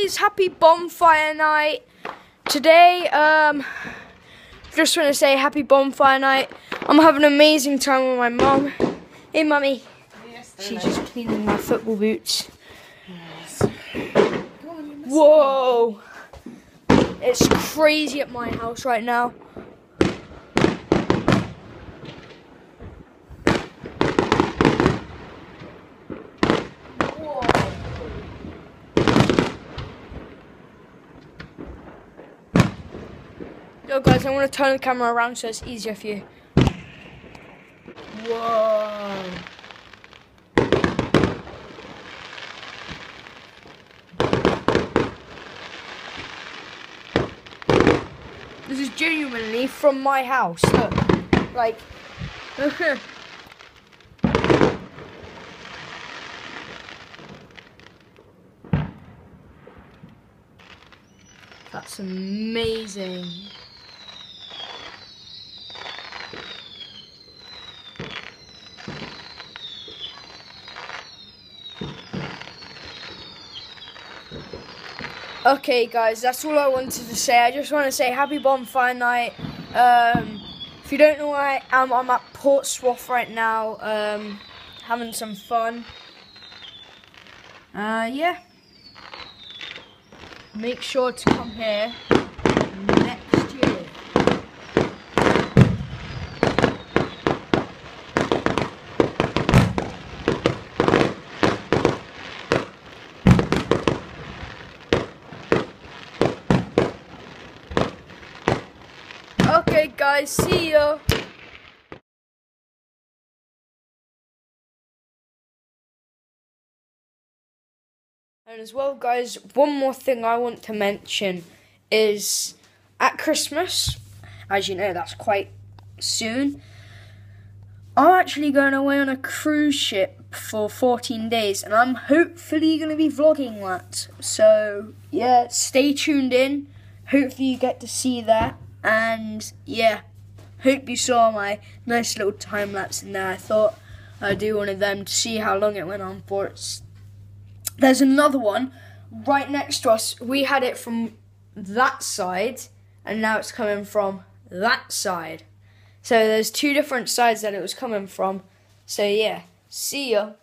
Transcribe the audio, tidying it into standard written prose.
guys, happy bonfire night. Today, just want to say happy bonfire night. I'm having an amazing time with my mum. Hey mummy. Yes, She's just cleaning my football boots. Yes. Whoa. It's crazy at my house right now. Yo guys, I'm going to turn the camera around so it's easier for you. Whoa. This is genuinely from my house. Look, like, that's amazing. Okay guys, that's all I wanted to say. I just want to say happy bonfire night. If you don't know where I am, I'm at Portsmouth right now, having some fun. Yeah. Make sure to come here next year. Okay guys, see ya! And as well guys, one more thing I want to mention is at Christmas, as you know that's quite soon, I'm actually going away on a cruise ship for 14 days and I'm hopefully going to be vlogging that. So yeah, stay tuned in, hopefully you get to see that. And yeah, hope you saw my nice little time lapse in there. I thought I'd do one of them to see how long it went on for. There's another one right next to us. We had it from that side and now it's coming from that side. So there's two different sides that it was coming from. So yeah, see ya.